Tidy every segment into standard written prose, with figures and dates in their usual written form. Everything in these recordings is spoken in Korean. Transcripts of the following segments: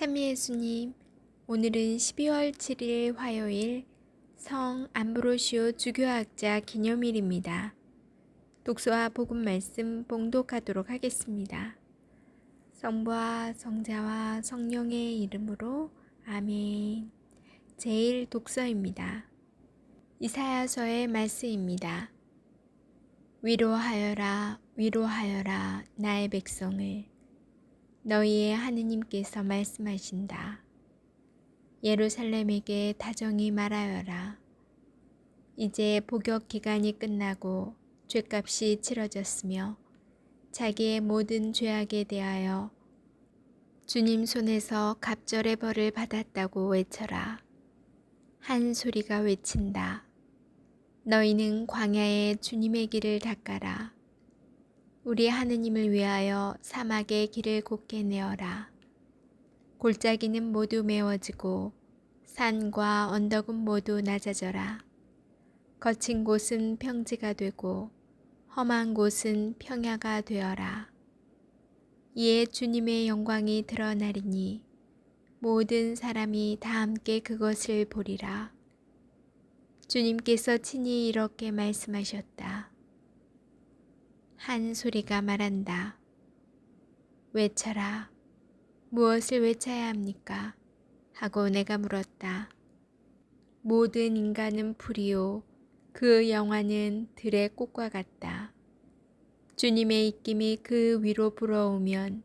찬미 예수님, 오늘은 12월 7일 화요일 성 암브로시오 주교학자 기념일입니다. 독서와 복음 말씀 봉독하도록 하겠습니다. 성부와 성자와 성령의 이름으로 아멘. 제1 독서입니다. 이사야서의 말씀입니다. 위로하여라, 위로하여라, 나의 백성을. 너희의 하느님께서 말씀하신다. 예루살렘에게 다정히 말하여라. 이제 복역 기간이 끝나고 죗값이 치러졌으며 자기의 모든 죄악에 대하여 주님 손에서 갑절의 벌을 받았다고 외쳐라. 한 소리가 외친다. 너희는 광야에 주님의 길을 닦아라. 우리 하느님을 위하여 사막의 길을 곧게 내어라. 골짜기는 모두 메워지고 산과 언덕은 모두 낮아져라. 거친 곳은 평지가 되고 험한 곳은 평야가 되어라. 이에 주님의 영광이 드러나리니 모든 사람이 다 함께 그것을 보리라. 주님께서 친히 이렇게 말씀하셨다. 한 소리가 말한다. 외쳐라. 무엇을 외쳐야 합니까? 하고 내가 물었다. 모든 인간은 풀이요 그 영화는 들의 꽃과 같다. 주님의 입김이 그 위로 불어오면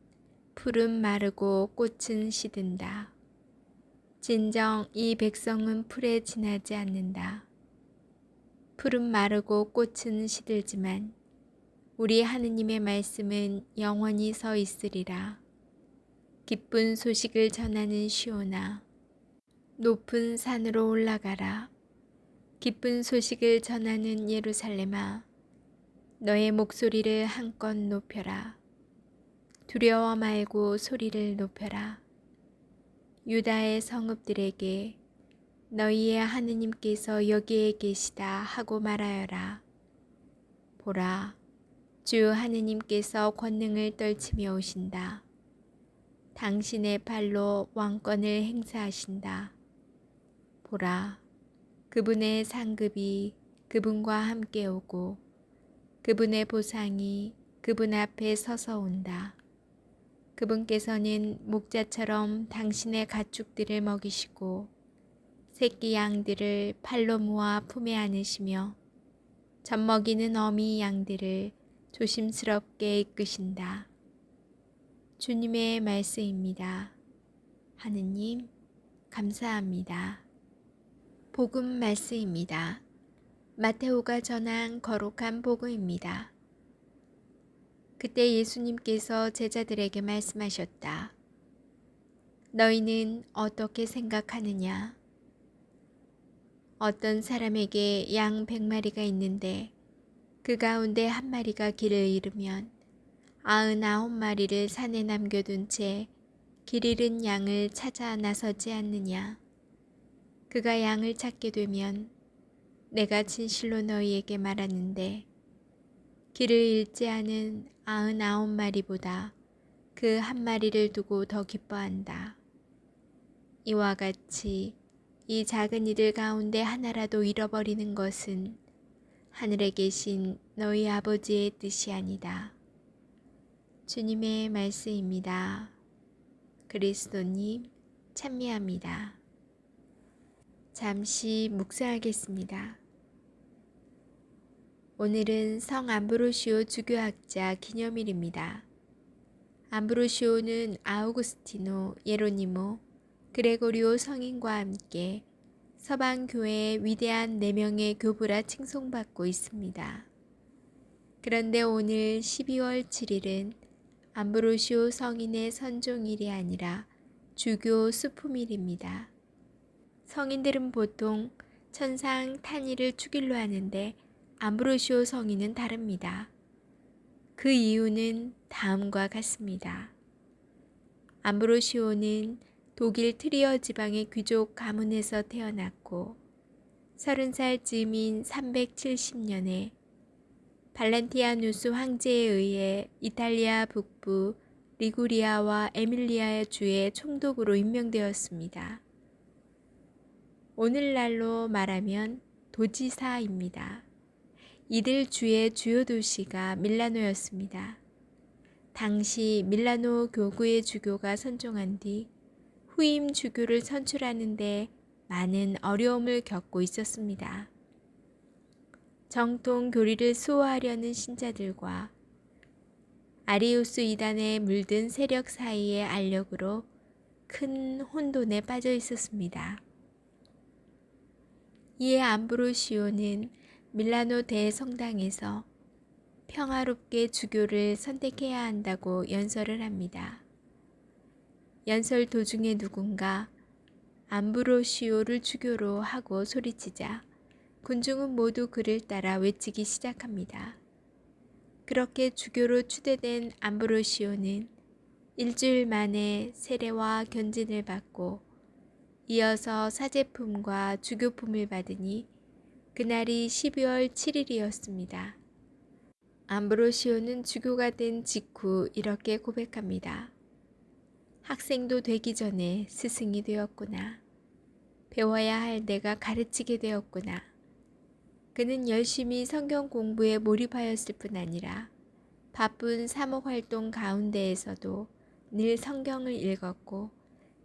풀은 마르고 꽃은 시든다. 진정 이 백성은 풀에 지나지 않는다. 풀은 마르고 꽃은 시들지만 우리 하느님의 말씀은 영원히 서 있으리라. 기쁜 소식을 전하는 시온아, 높은 산으로 올라가라. 기쁜 소식을 전하는 예루살렘아, 너의 목소리를 한껏 높여라. 두려워 말고 소리를 높여라. 유다의 성읍들에게 너희의 하느님께서 여기에 계시다 하고 말하여라. 보라, 주 하느님께서 권능을 떨치며 오신다. 당신의 발로 왕권을 행사하신다. 보라, 그분의 상급이 그분과 함께 오고 그분의 보상이 그분 앞에 서서 온다. 그분께서는 목자처럼 당신의 가축들을 먹이시고 새끼 양들을 팔로 모아 품에 안으시며 젖먹이는 어미 양들을 조심스럽게 이끄신다. 주님의 말씀입니다. 하느님, 감사합니다. 복음 말씀입니다. 마테오가 전한 거룩한 복음입니다. 그때 예수님께서 제자들에게 말씀하셨다. 너희는 어떻게 생각하느냐? 어떤 사람에게 양 100마리가 있는데 그 가운데 한 마리가 길을 잃으면 99마리를 산에 남겨둔 채 길 잃은 양을 찾아 나서지 않느냐. 그가 양을 찾게 되면 내가 진실로 너희에게 말하는데 길을 잃지 않은 99마리보다 그 한 마리를 두고 더 기뻐한다. 이와 같이 이 작은 이들 가운데 하나라도 잃어버리는 것은 하늘에 계신 너희 아버지의 뜻이 아니다. 주님의 말씀입니다. 그리스도님, 찬미합니다. 잠시 묵상하겠습니다. 오늘은 성 암브로시오 주교학자 기념일입니다. 암브로시오는 아우구스티노, 예로니모, 그레고리오 성인과 함께 서방교회의 위대한 4명의 교부라 칭송받고 있습니다. 그런데 오늘 12월 7일은 암브로시오 성인의 선종일이 아니라 주교 수품일입니다. 성인들은 보통 천상 탄일을 축일로 하는데 암브로시오 성인은 다릅니다. 그 이유는 다음과 같습니다. 암브로시오는 독일 트리어 지방의 귀족 가문에서 태어났고 30살 즈음인 370년에 발렌티아누스 황제에 의해 이탈리아 북부 리구리아와 에밀리아 주의 총독으로 임명되었습니다. 오늘날로 말하면 도지사입니다. 이들 주의 주요 도시가 밀라노였습니다. 당시 밀라노 교구의 주교가 선종한 뒤 후임 주교를 선출하는 데 많은 어려움을 겪고 있었습니다. 정통 교리를 수호하려는 신자들과 아리우스 이단에 물든 세력 사이의 알력으로 큰 혼돈에 빠져 있었습니다. 이에 암브로시오는 밀라노 대성당에서 평화롭게 주교를 선택해야 한다고 연설을 합니다. 연설 도중에 누군가 암브로시오를 주교로 하고 소리치자 군중은 모두 그를 따라 외치기 시작합니다. 그렇게 주교로 추대된 암브로시오는 일주일 만에 세례와 견진을 받고 이어서 사제품과 주교품을 받으니 그날이 12월 7일이었습니다. 암브로시오는 주교가 된 직후 이렇게 고백합니다. 학생도 되기 전에 스승이 되었구나. 배워야 할 내가 가르치게 되었구나. 그는 열심히 성경 공부에 몰입하였을 뿐 아니라 바쁜 사목 활동 가운데에서도 늘 성경을 읽었고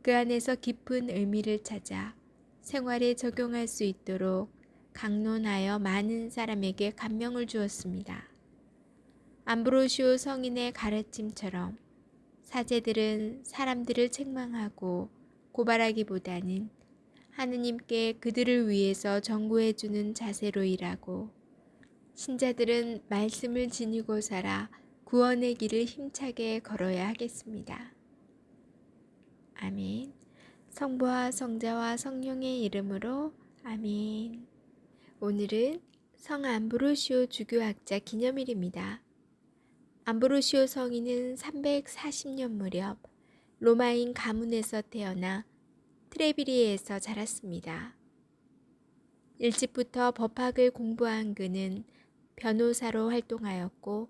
그 안에서 깊은 의미를 찾아 생활에 적용할 수 있도록 강론하여 많은 사람에게 감명을 주었습니다. 암브로시오 성인의 가르침처럼 사제들은 사람들을 책망하고 고발하기보다는 하느님께 그들을 위해서 전구해주는 자세로 일하고 신자들은 말씀을 지니고 살아 구원의 길을 힘차게 걸어야 하겠습니다. 아멘. 성부와 성자와 성령의 이름으로 아멘. 오늘은 성 암브로시오 주교학자 기념일입니다. 암브로시오 성인은 340년 무렵 로마인 가문에서 태어나 트레비리에서 자랐습니다. 일찍부터 법학을 공부한 그는 변호사로 활동하였고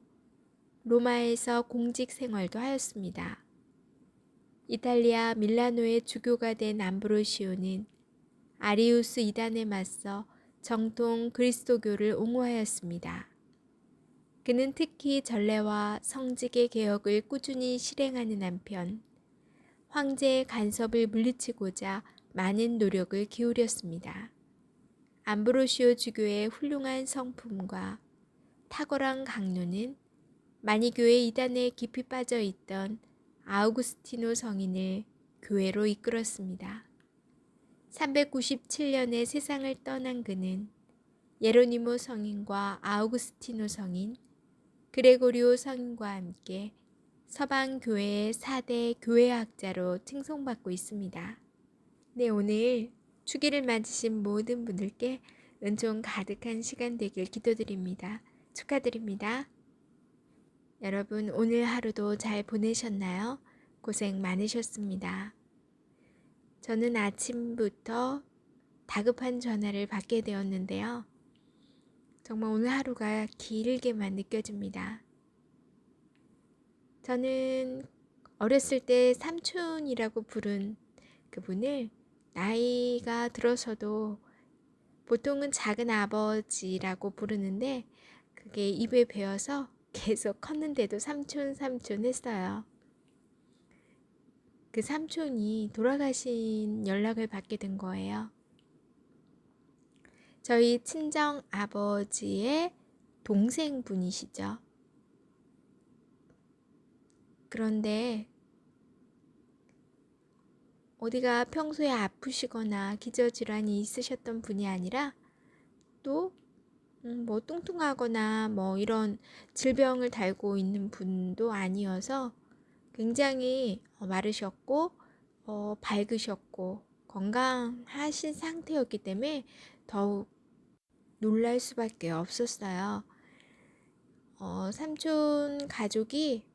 로마에서 공직 생활도 하였습니다. 이탈리아 밀라노의 주교가 된 암브로시오는 아리우스 이단에 맞서 정통 그리스도교를 옹호하였습니다. 그는 특히 전례와 성직의 개혁을 꾸준히 실행하는 한편 황제의 간섭을 물리치고자 많은 노력을 기울였습니다. 암브로시오 주교의 훌륭한 성품과 탁월한 강론은 마니교의 이단에 깊이 빠져 있던 아우구스티노 성인을 교회로 이끌었습니다. 397년에 세상을 떠난 그는 예로니모 성인과 아우구스티노 성인, 그레고리오 성인과 함께 서방 교회의 4대 교회학자로 칭송받고 있습니다. 네, 오늘 주기를 맞으신 모든 분들께 은총 가득한 시간 되길 기도드립니다. 축하드립니다. 여러분 오늘 하루도 잘 보내셨나요? 고생 많으셨습니다. 저는 아침부터 다급한 전화를 받게 되었는데요. 정말 오늘 하루가 길게만 느껴집니다. 저는 어렸을 때 삼촌이라고 부른 그분을 나이가 들어서도 보통은 작은 아버지라고 부르는데 그게 입에 배어서 계속 컸는데도 삼촌 했어요. 그 삼촌이 돌아가신 연락을 받게 된 거예요. 저희 친정 아버지의 동생분이시죠. 그런데 어디가 평소에 아프시거나 기저질환이 있으셨던 분이 아니라 또 뭐 뚱뚱하거나 뭐 이런 질병을 달고 있는 분도 아니어서 굉장히 마르셨고 밝으셨고 건강하신 상태였기 때문에 더욱 놀랄 수밖에 없었어요. 삼촌 가족이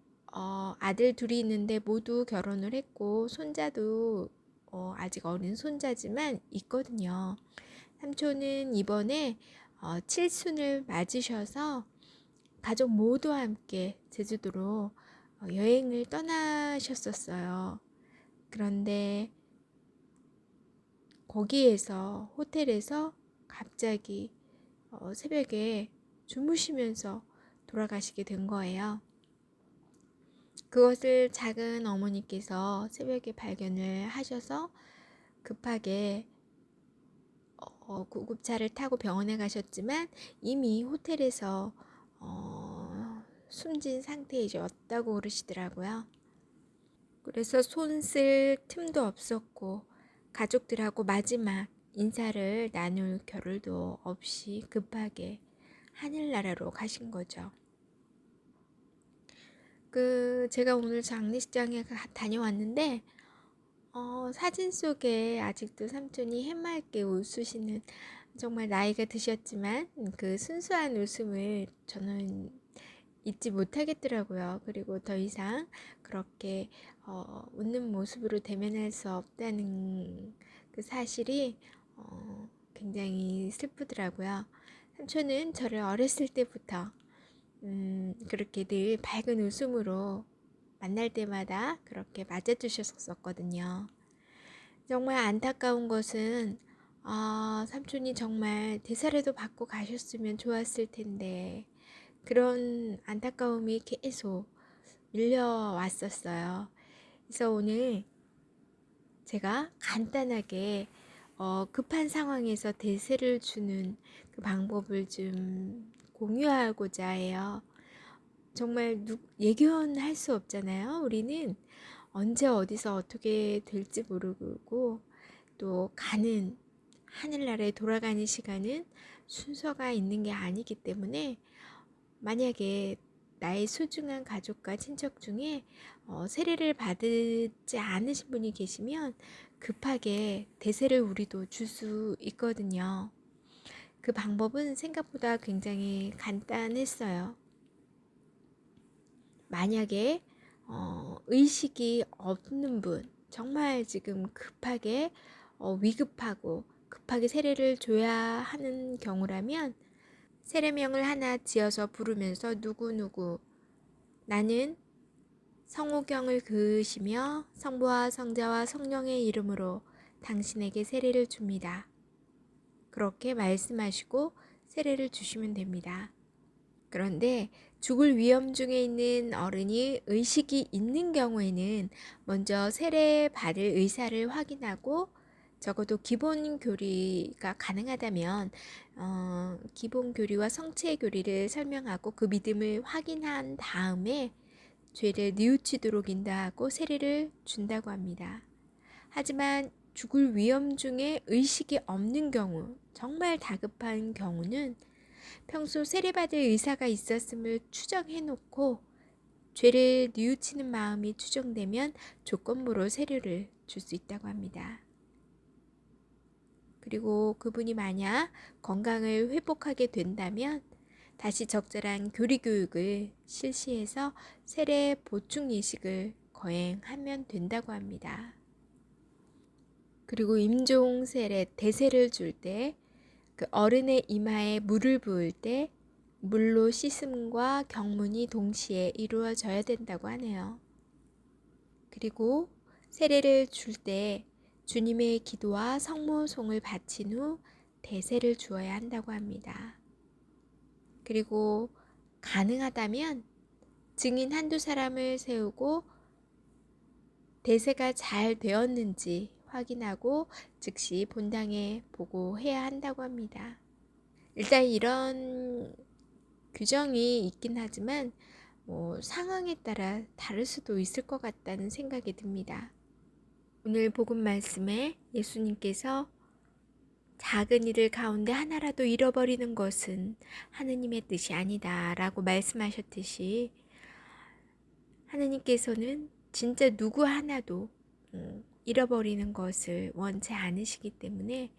아들 둘이 있는데 모두 결혼을 했고 손자도 아직 어린 손자지만 있거든요. 삼촌은 이번에 칠순을 맞으셔서 가족 모두와 함께 제주도로 여행을 떠나셨었어요. 그런데 거기에서 호텔에서 갑자기 새벽에 주무시면서 돌아가시게 된 거예요. 그것을 작은 어머니께서 새벽에 발견을 하셔서 급하게 구급차를 타고 병원에 가셨지만 이미 호텔에서 숨진 상태이셨다고 그러시더라고요. 그래서 손 쓸 틈도 없었고 가족들하고 마지막 인사를 나눌 겨를도 없이 급하게 하늘나라로 가신 거죠. 제가 오늘 장례식장에 다녀왔는데 사진 속에 아직도 삼촌이 해맑게 웃으시는, 정말 나이가 드셨지만 그 순수한 웃음을 저는 잊지 못하겠더라고요. 그리고 더 이상 그렇게 웃는 모습으로 대면할 수 없다는 그 사실이 굉장히 슬프더라고요. 삼촌은 저를 어렸을 때부터 그렇게 늘 밝은 웃음으로 만날 때마다 그렇게 맞아주셨었거든요. 정말 안타까운 것은 삼촌이 정말 대사라도 받고 가셨으면 좋았을 텐데 그런 안타까움이 계속 밀려왔었어요. 그래서 오늘 제가 간단하게 급한 상황에서 대세를 주는 그 방법을 좀 공유하고자 해요. 정말 예견할 수 없잖아요. 우리는 언제 어디서 어떻게 될지 모르고 또 가는 하늘나라에 돌아가는 시간은 순서가 있는 게 아니기 때문에 만약에 나의 소중한 가족과 친척 중에 세례를 받지 않으신 분이 계시면 급하게 대세를 우리도 줄 수 있거든요. 그 방법은 생각보다 굉장히 간단했어요. 만약에 의식이 없는 분, 정말 지금 급하게 위급하고 급하게 세례를 줘야 하는 경우라면 세례명을 하나 지어서 부르면서 누구누구 나는 성호경을 그으시며 성부와 성자와 성령의 이름으로 당신에게 세례를 줍니다. 그렇게 말씀하시고 세례를 주시면 됩니다. 그런데 죽을 위험 중에 있는 어른이 의식이 있는 경우에는 먼저 세례 받을 의사를 확인하고 적어도 기본 교리가 가능하다면 기본 교리와 성체 교리를 설명하고 그 믿음을 확인한 다음에 죄를 뉘우치도록 인도하고 세례를 준다고 합니다. 하지만 죽을 위험 중에 의식이 없는 경우, 정말 다급한 경우는 평소 세례받을 의사가 있었음을 추정해놓고 죄를 뉘우치는 마음이 추정되면 조건부로 세례를 줄 수 있다고 합니다. 그리고 그분이 만약 건강을 회복하게 된다면 다시 적절한 교리교육을 실시해서 세례 보충 예식을 거행하면 된다고 합니다. 그리고 임종 세례 대세를 줄 때 그 어른의 이마에 물을 부을 때 물로 씻음과 경문이 동시에 이루어져야 된다고 하네요. 그리고 세례를 줄 때 주님의 기도와 성모송을 바친 후 대세를 주어야 한다고 합니다. 그리고 가능하다면 증인 한두 사람을 세우고 대세가 잘 되었는지 확인하고 즉시 본당에 보고해야 한다고 합니다. 일단 이런 규정이 있긴 하지만 상황에 따라 다를 수도 있을 것 같다는 생각이 듭니다. 오늘 복음 말씀에 예수님께서 작은 일을 가운데 하나라도 잃어버리는 것은 하느님의 뜻이 아니다 라고 말씀하셨듯이 하느님께서는 진짜 누구 하나도 잃어버리는 것을 원치 않으시기 때문에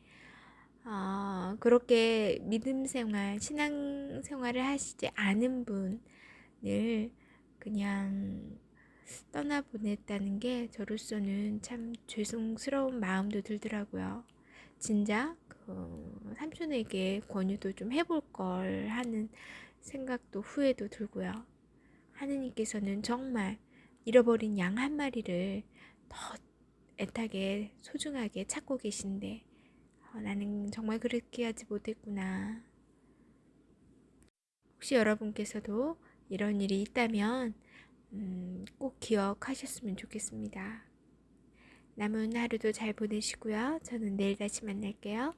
그렇게 믿음 생활, 신앙 생활을 하시지 않은 분을 그냥 떠나보냈다는 게 저로서는 참 죄송스러운 마음도 들더라고요. 진작 삼촌에게 권유도 좀 해볼 걸 하는 생각도 후회도 들고요. 하느님께서는 정말 잃어버린 양 한 마리를 더 애타게 소중하게 찾고 계신데 나는 정말 그렇게 하지 못했구나. 혹시 여러분께서도 이런 일이 있다면 꼭 기억하셨으면 좋겠습니다. 남은 하루도 잘 보내시고요. 저는 내일 다시 만날게요.